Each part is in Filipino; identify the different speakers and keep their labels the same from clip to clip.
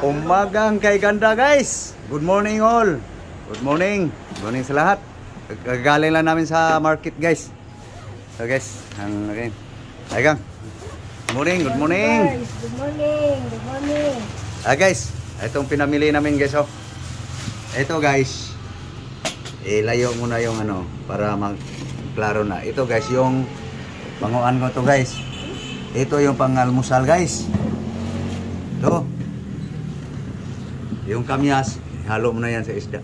Speaker 1: Umagang kay ganda guys. Good morning all. Good morning. Good morning sa lahat. Galing lang namin sa market guys. So guys, ang rin. Ay gang. Good morning, good morning.
Speaker 2: Good morning, good morning.
Speaker 1: Guys, itong pinamili namin guys oh. Ito guys. Ilayo muna yung ano para magklaro na. Ito guys yung panguan ko to guys. Ito yung pangalmusal guys. Ito. Yung kamyas, halo mo na yan sa isda.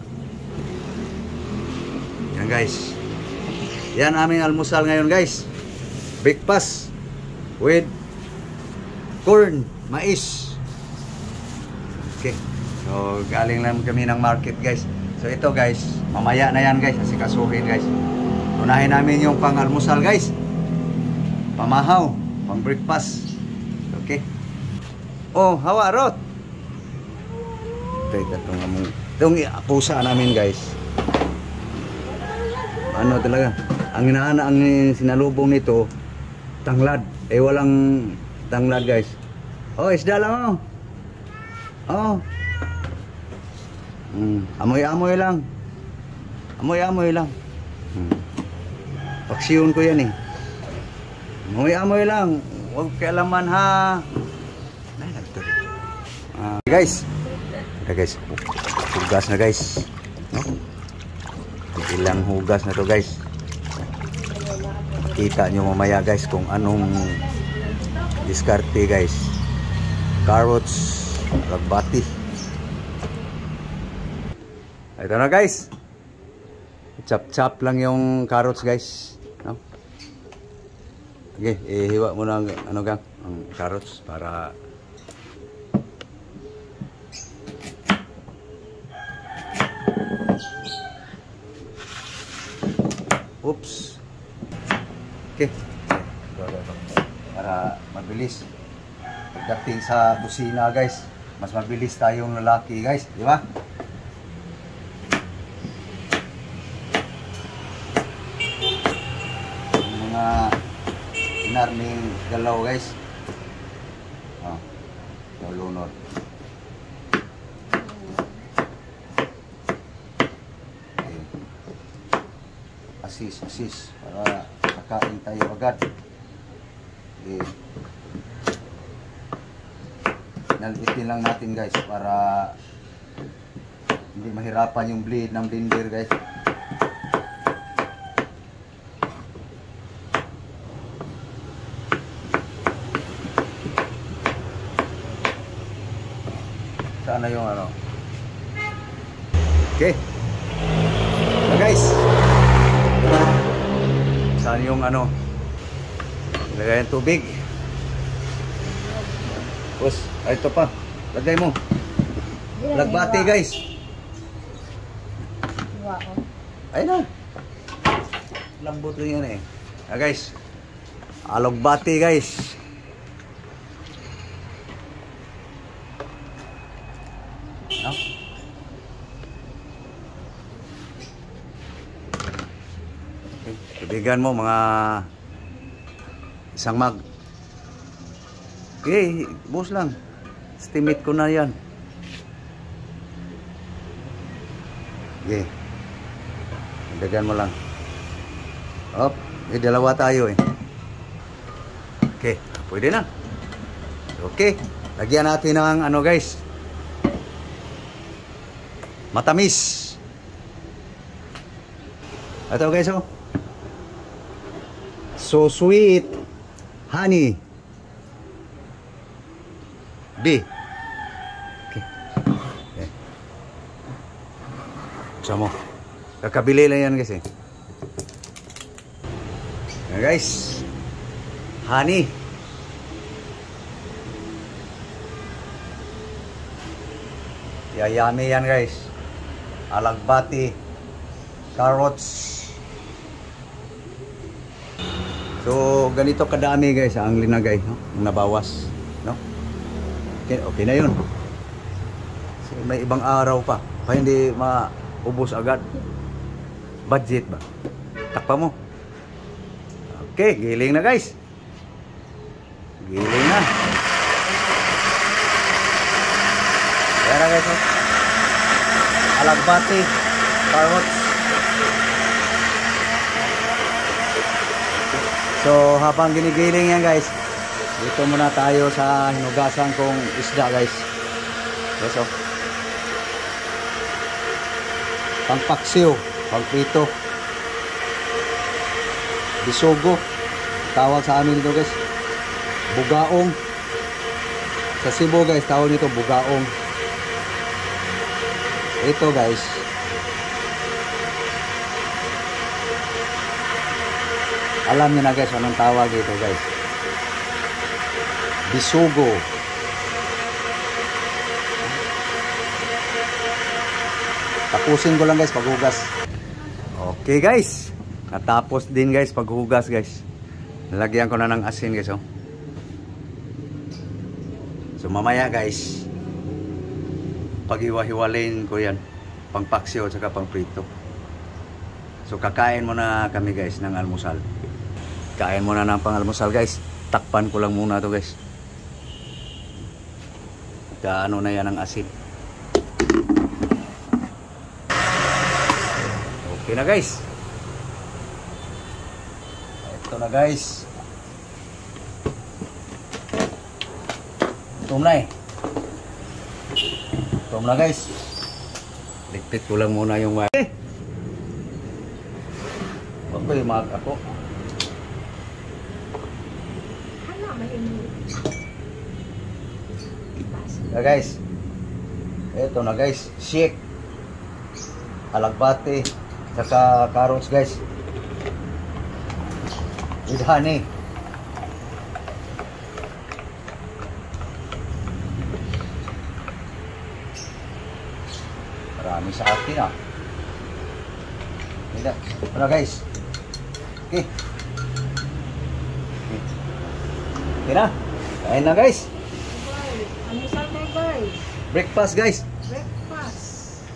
Speaker 1: Yan guys. Yan aming almusal ngayon guys. Breakfast with corn, mais. Okay. So galing lang kami ng market guys. So ito guys, mamaya na yan guys, asikasuhin guys. Unahin namin yung pang-almusal guys. Pamahaw, pang breakfast. Okay. Oh, hawa rot. Itong pusa namin guys. Ano talaga? Ang inaana, ang sinalubong nito, tanglad. Eh walang tanglad guys. Oh, isda lang oh. Oh. Amoy-amoy lang. Amoy-amoy lang. Paksiyon ko yan eh. Amoy-amoy lang. Huwag kailaman ha. Guys. Ito guys. Hugas na guys. No? Ilang hugas na to guys. Kita nyo mamaya guys kung anong diskarte guys. Carrots, lagbati. Ito na guys. Chop-chop lang yung carrots guys. No? Okay, ihiwa mo na ang gang, ang carrots para oops. Okay. Para mabilis. Pagdating sa kusina guys, mas mabilis tayong lalaki guys, di ba? Mga inarming galaw guys. Oh. Lunod. Asis para kakain tayo agad. Nalitin lang natin guys para hindi mahirapan yung blade ng blender guys. Sana yung ano. Okay. So guys, saan yung ano, lagay yung tubig. Tapos, ito pa, lagay mo. Lagbati guys. Ayun na. Lambot rin yan eh. Guys, alogbati guys. No? Tubigan mo mga isang mag. Okay, bus lang. Estimate ko na yan. Okay. Tubigan mo lang. Op, dalawa tayo eh. Okay, pwede na. Okay, lagyan natin ng ano guys. Matamis. Ito guys oh. So sweet honey. B. Okay. Okay. Sama. Kakabili lang yan guys eh. Yan guys. Honey. Yayami yan guys. Alagbati. Carrots. So, ganito kadami guys ang linagay, no? Ang nabawas, no? Okay, okay na yun. So, may ibang araw pa. Pa hindi maubos agad. Budget ba? Takpa mo. Okay, giling na guys. Giling na. Ayan guys, oh. Alagbati, carrots. So habang ginigiling yan guys, dito muna tayo sa hinugasan kong isda guys. Yes, oh. Pangpaksiw, pangprito, bisugo, tawag sa amin dito guys, bugaong. Sa Cebu guys, tawag nito bugaong. Ito guys, alam niyo na guys anong tawag ito guys, bisugo. Tapusin ko lang guys paghugas. Okay guys, natapos din guys paghugas guys. Nalagyan ko na ng asin guys, oh. So mamaya guys, pag-iwa-hiwalayin ko yan, pangpaksiw at saka pangprito. So kakain muna kami guys ng almusal. Kain muna ng pang-almusal guys. Takpan ko lang muna to guys. Kaano na yan ang asin. Okay na guys. Ito na guys. Ito na eh. Ito na guys. Ligpit ko lang muna yung wire. Huwag ko yung mag ako. Guys, ito na guys, shake, alagbati, saka carrots guys, with honey. Marami sa atin ah. Ito na guys. Okay. Okay na. Kain na guys.
Speaker 2: Almusal na guys.
Speaker 1: Breakfast guys.
Speaker 2: Breakfast.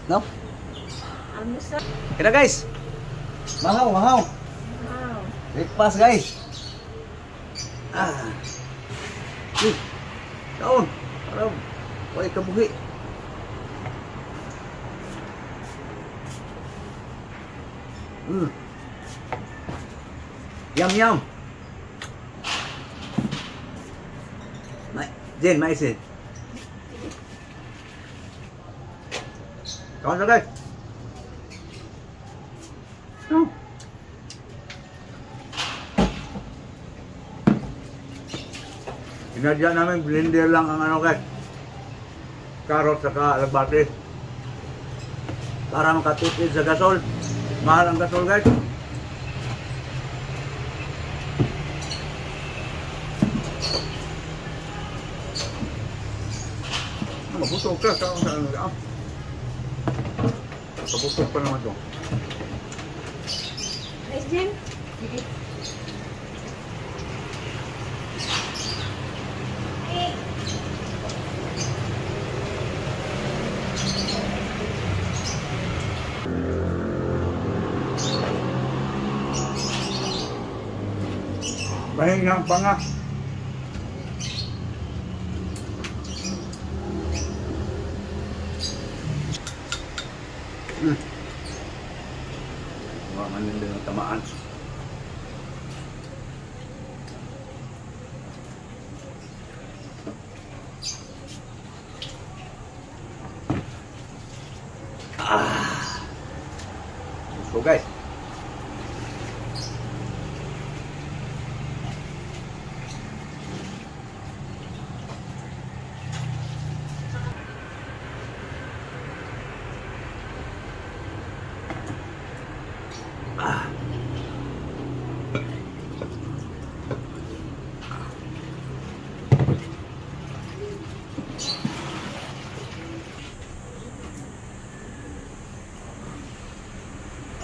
Speaker 1: No?
Speaker 2: Almusal.
Speaker 1: Okay na guys. Mahaw, mahaw.
Speaker 2: Wow.
Speaker 1: Breakfast guys. Kaon. Parang wala kabuhi. Yum yum. Jen, maisin. Kaon na guys. Sinadya namin blender lang ang ano guys, carrot saka alagbati para makatipid sa gasol. Mahal ang gasol guys. Mabusog ka sa ano. Mabusog pa naman ito.
Speaker 2: Nice, Jen.
Speaker 1: Mahingang pa nga. Wala man din ang tamaan. So guys,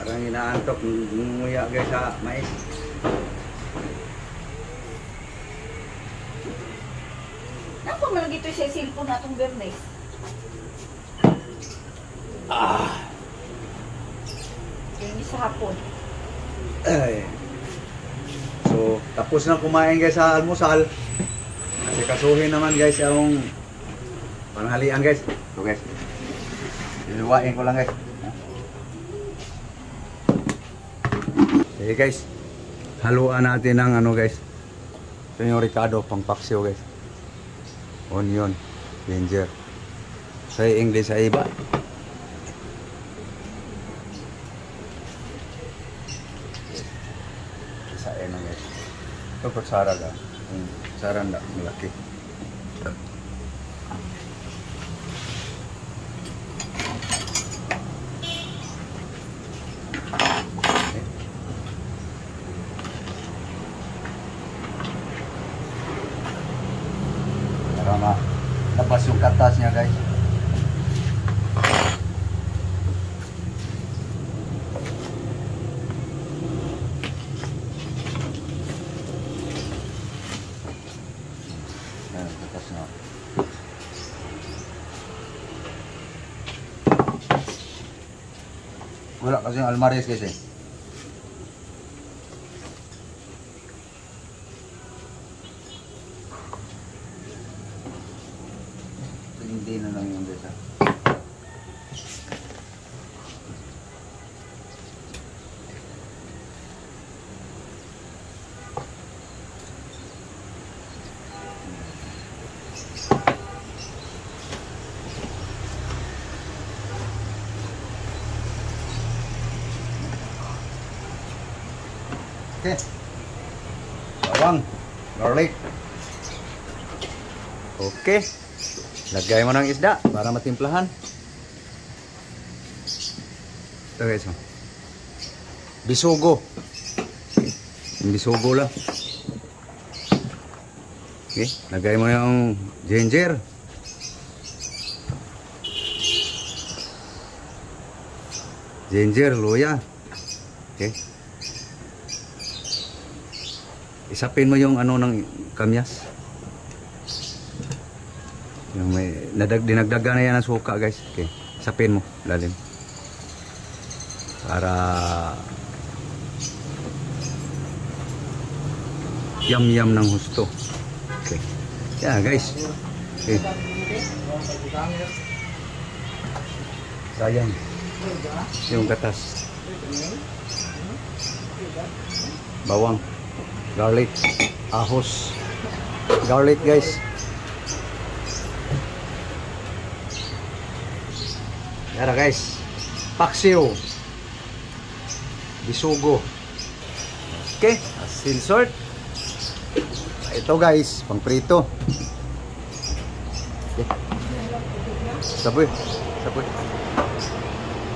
Speaker 1: parang inaantok nguya guys sa mais.
Speaker 2: Nako malagi ito sa cellphone na itong Bernes. Yung sa hapon.
Speaker 1: Ay. So, tapos na kumain guys sa almusal. Kasi kasuhin naman guys ang Panghalian guys. So guys. Iluwain ko lang guys. Okay guys. Haluan natin ng ano guys. Ito yung Ricardo pang paksiw guys. Onion, ginger. Sa English ay iba. Isa na guys. Ito kutsara ka. Kutsara na malaki. Para labas yung katas niya guys. Ayan, katas na. Wala kasi yung almaris guys eh. Hindi na lang yung guys ha. Okay. Bawang, garlic. Okay. Lagay mo ng isda para matimplahan. Ito guys. Bisugo. Yung bisugo lang. Okay. Lagay mo yung ginger. Ginger, luya. Okay. Isapin mo yung ano ng kamyas. Yung may dinagdagan na yan ng suka guys. Okay. Isapin mo lalim. Para yum ng husto. Okay. Yeah guys. Okay. Sayang. Yung gatas. Bawang. Garlic, ahos, garlic guys. Yara guys, paksiw, bisugo. Okay, asin salt. Ito guys, pang prito. Okay. Saboy.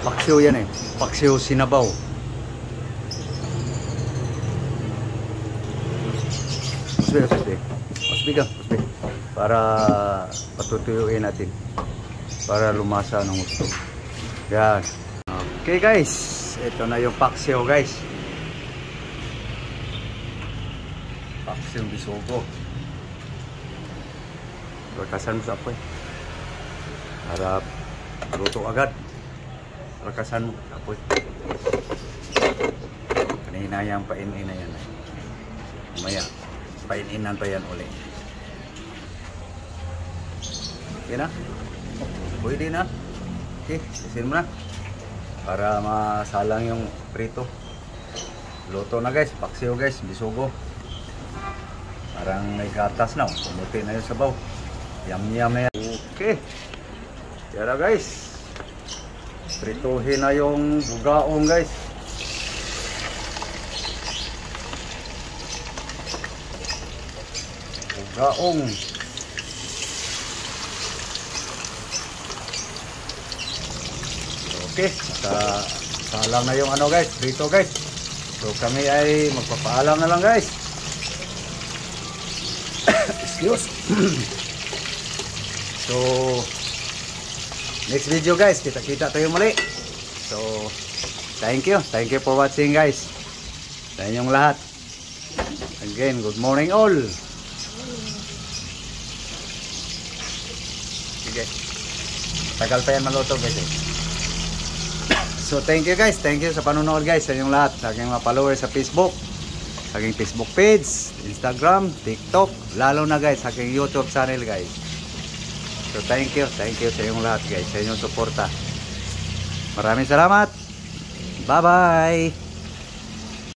Speaker 1: Paksiw yan eh, paksiw sinabaw. Usbi. Para patutuyuin natin. Para lumasa ng gusto. Yan. Okay guys. Ito na yung paksiw guys. Paksiw bisugo. Lakasan mo sa apoy. Para luto agad. Lakasan mo sa apoy. Kanina yung painin na yan. Maya. Paininan pa yan ulit. Okay na? Pwede na. Okay, isin mo na. Para masalang yung prito. Luto na guys. Paksiw guys. Bisugo. Parang may gatas na. Pumuti na yung sabaw. Yum na yan. Okay. Kaya guys. Prituhin na yung bugaong guys. Gaong. Okay, salang na yung ano guys, prito guys. So kami ay magpapaalam na lang guys. Excuse. So next video guys, kita-kita tayo muli. So thank you for watching guys. Sa inyong lahat. Again, good morning all. Tagal pa yan maluto guys eh. So thank you guys. Thank you sa panonood guys sa inyong lahat. Sa aking mga followers sa Facebook. Sa aking Facebook page, Instagram, TikTok. Lalo na guys sa aking YouTube channel guys. So thank you sa inyong lahat guys, sa inyong suporta. Maraming salamat. Bye-bye.